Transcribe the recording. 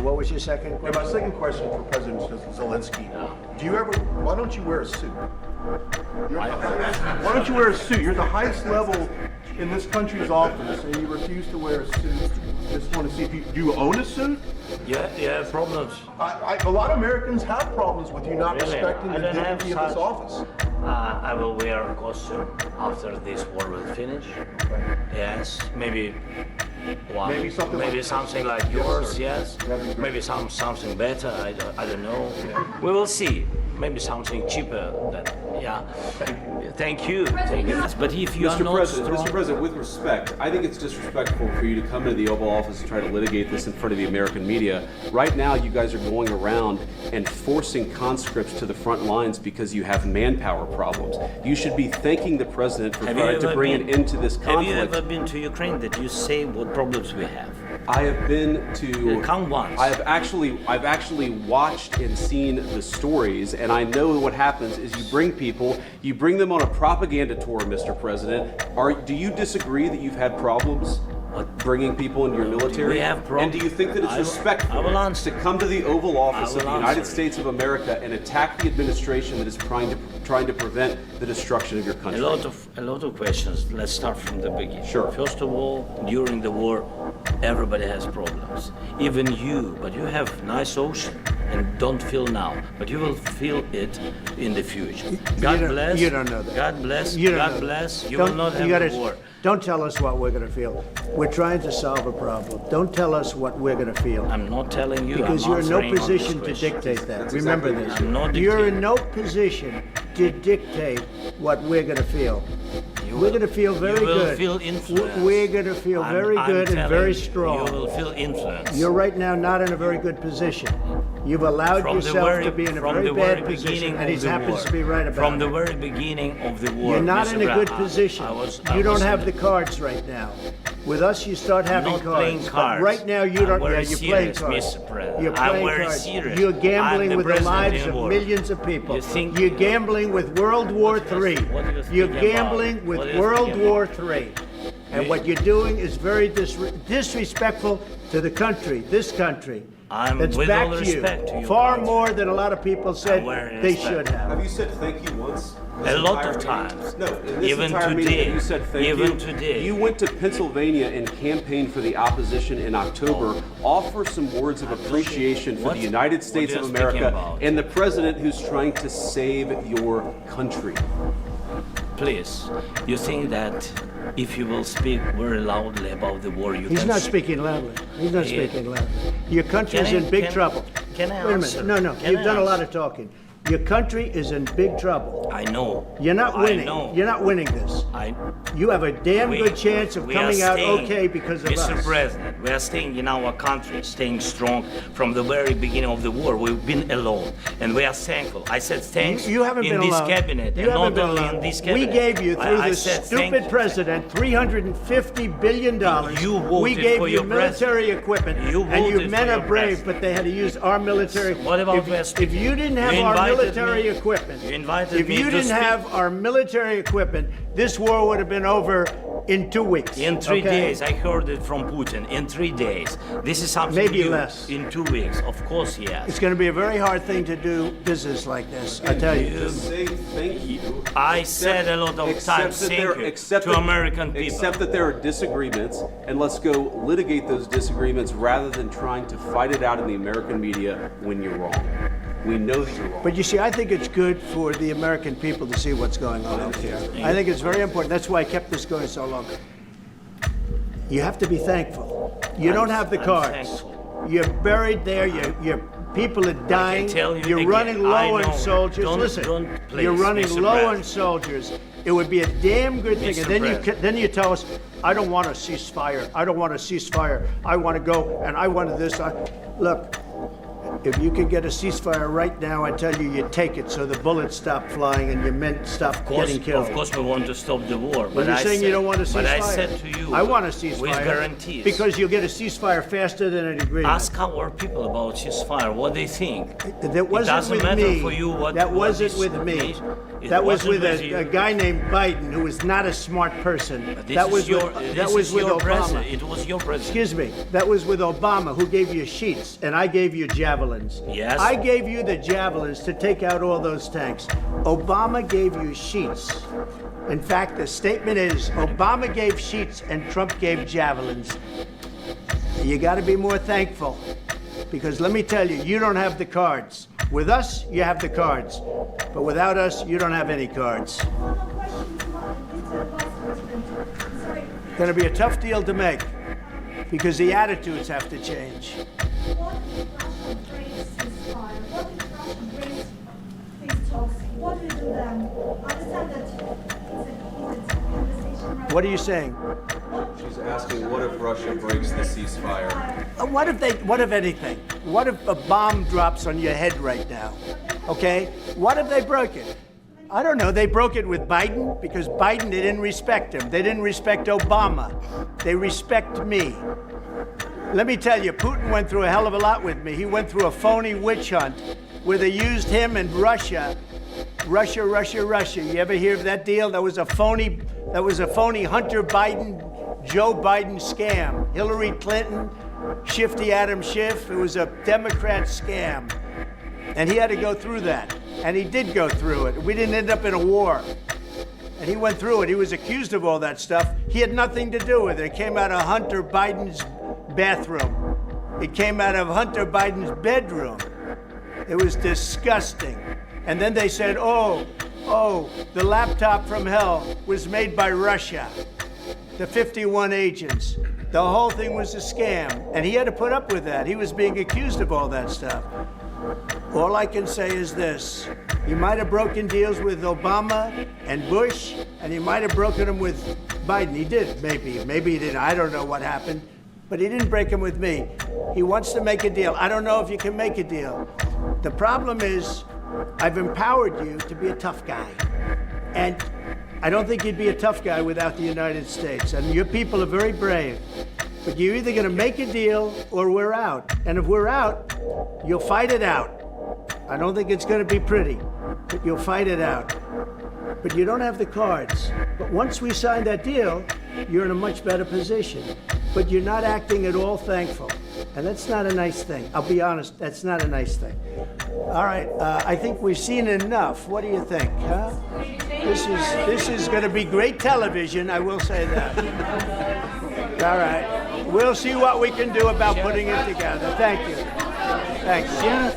What was your second And question? my second question for President Zelensky, why don't you wear a suit? Why don't you wear a suit? You're at the highest level in this country's office and you refuse to wear a suit. Just want to see if do you own a suit? Yeah, problems. A lot of Americans have problems with you not Really? respecting I the don't have dignity of this such- office. I will wear a costume after this war will finish. Yes, maybe one. Maybe something like this. something like Yes, yours. sir. Yes. That'd be great. Maybe something better. I don't know. We will see. Maybe something cheaper. Yeah. Thank you. Thank you. But if you are not strong, Mr. President, with respect, I think it's disrespectful for you to come into the Oval Office and try to litigate this in front of the American media. Right now, you guys are going around and forcing conscripts to the front lines because you have manpower problems. You should be thanking the President for trying to bring an end to this conflict. Have you ever been to Ukraine that you say what problems we have? I have been to. Come once. I've actually watched and seen the stories, and I know what happens is you bring them on a propaganda tour, Mr. President. Do you disagree that you've had problems bringing people into your military? We have problems. And do you think that it's respectful I will answer. to come to the Oval Office I of will the United answer. States of America and attack the administration that is trying to prevent the destruction of your country? A lot of questions. Let's start from the beginning. Sure. First of all, during the war, everybody has problems. Even you, but you have nice ocean and don't feel now, but you will feel it in the future. God bless. You don't know that. God bless. You don't know God that. bless. You Don't- will not you have gotta- a war. Don't tell us what we're going to feel. We're trying to solve a problem. Don't tell us what we're going to feel. I'm not telling you. Because I'm you're in no answering on this position to question. dictate that. That's Remember exactly this. what I'm not You're dictating. in no position to dictate what we're going to feel. We're going to feel very You will good. feel influenced. We're going to feel very I'm good and telling very you, strong. You will feel influence. You're right now not in a very good position. You've allowed From the yourself very- to be in a from very the bad very position, beginning and he of the happens war. to be right about From it. the very beginning of the war. You're not Mr. in a good Brown, position. I You don't was have in the cards right now. With us, you start having not cards. playing But cards. right now, you I'm don't. very You're playing serious, cards. Mr. President. You're I'm playing very cards. serious. You're I'm gambling the with the president lives in of war. millions of people. You think- You're gambling with World War What do you- III. what do you You're think about? gambling with What do you World think War about? III. And what you're doing is very disrespectful to the country, this country. I'm That's with back all to you. respect to you, Far Congress. more than a lot of people said wearing they respect. should have. Have you said thank you once? A lot of times. No, in this Even entire meeting, today. you said thank Even you. today. You went to Pennsylvania and campaigned for the opposition in October. Offer some words of appreciation for What? the United States What of are you speaking America about? and the president who's trying to save your country. Please, you think that if you will speak very loudly about the war, you He's can... not speaking loudly. He's not Yeah. speaking loudly. Your country Can is I- in big can- trouble. can I Wait a answer? minute. No. Can You've I done a lot answer? of talking. Your country is in big trouble. I know. You're not winning. I know. You're not winning this. You have a damn good chance of we are coming out staying- okay because of Mr. us. President, we are staying in our country, staying strong from the very beginning of the war. We've been alone, and we are thankful. I said thanks You haven't in been this alone. cabinet, You and haven't not been only alone. in this We cabinet. gave you, through I this said thank stupid you. president, $350 billion. You voted we gave for you your military president. equipment, You and you voted men for are your brave, president. but they had to use our military. What about West? If you didn't have You our invited military me- equipment, You invited if me you to didn't speak. have our military equipment, this war would have been over in 2 weeks. In 3 okay? days, I heard it from Putin. In 3 days, this is something Maybe new. less. In 2 weeks, of course, yes. It's going to be a very hard thing to do business like this. I tell you. Just say thank you. I said a lot of times thank you to American people. Except that there are disagreements, and let's go litigate those disagreements rather than trying to fight it out in the American media when you're wrong. We know that you're wrong. But you see, I think it's good for the American people to see what's going on out here. I think it's very important. That's why I kept this going so long. You have to be thankful. You don't have the I'm cards. thankful. You're buried there. Your people are dying. tell you You're again, running I low on know. soldiers. Listen, Don't please, you're running Mr. low on President. soldiers. It would be a damn good thing. Mr. And then President. then you tell us, I don't want a ceasefire. I don't want a ceasefire. I want to go and I want this. Look. If you could get a ceasefire right now, I tell you, you take it so the bullets stop flying and your men stop getting killed. Of course, we want to stop the war. But But you're I saying said, you don't want a ceasefire. But I said to you, I want a ceasefire. with guarantees. Because you'll get a ceasefire faster than an agreement. Ask our people about ceasefire, what they think. That wasn't it doesn't with matter me. for you what That what wasn't is with me. nation- It That was wasn't with you. a guy named Biden, who was not a smart person. This That is was your, with, this that was is with your Obama. president. It was your president. Excuse me. That was with Obama, who gave you sheets, and I gave you javelins. Yes. I gave you the javelins to take out all those tanks. Obama gave you sheets. In fact, the statement is Obama gave sheets and Trump gave javelins. You got to be more thankful, because let me tell you, you don't have the cards. With us, you have the cards, but without us, you don't have any cards. Going to be a tough deal to make, because the attitudes have to change. What if Russia breaks ceasefire? What if Russia breaks peace talks? What do you do then? I understand that it's a heated conversation right What are you now. saying? She's asking, what if Russia breaks the ceasefire? What if anything? What if a bomb drops on your head right now? Okay? What if they broke it? I don't know. They broke it with Biden because Biden, they didn't respect him. They didn't respect Obama. They respect me. Let me tell you, Putin went through a hell of a lot with me. He went through a phony witch hunt where they used him and Russia. Russia. You ever hear of that deal? That was a phony Hunter Biden, Joe Biden scam. Hillary Clinton, Shifty Adam Schiff. It was a Democrat scam. And he had to go through that. And he did go through it. We didn't end up in a war. And he went through it. He was accused of all that stuff. He had nothing to do with it. It came out of Hunter Biden's bathroom. It came out of Hunter Biden's bedroom. It was disgusting. And then they said, oh, the laptop from hell was made by Russia. The 51 agents. The whole thing was a scam. And he had to put up with that. He was being accused of all that stuff. All I can say is this. He might have broken deals with Obama and Bush, and he might have broken them with Biden. He did, maybe. Maybe he didn't. I don't know what happened. But he didn't break them with me. He wants to make a deal. I don't know if you can make a deal. The problem is, I've empowered you to be a tough guy. And I don't think you'd be a tough guy without the United States. And your people are very brave. But you're either going to make a deal or we're out. And if we're out, you'll fight it out. I don't think it's going to be pretty, but you'll fight it out. But you don't have the cards. But once we sign that deal, you're in a much better position. But you're not acting at all thankful. And that's not a nice thing. I'll be honest, that's not a nice thing. All right, I think we've seen enough. What do you think, huh? This is going to be great television, I will say that. All right. We'll see what we can do about putting it together. Thank you. Thanks.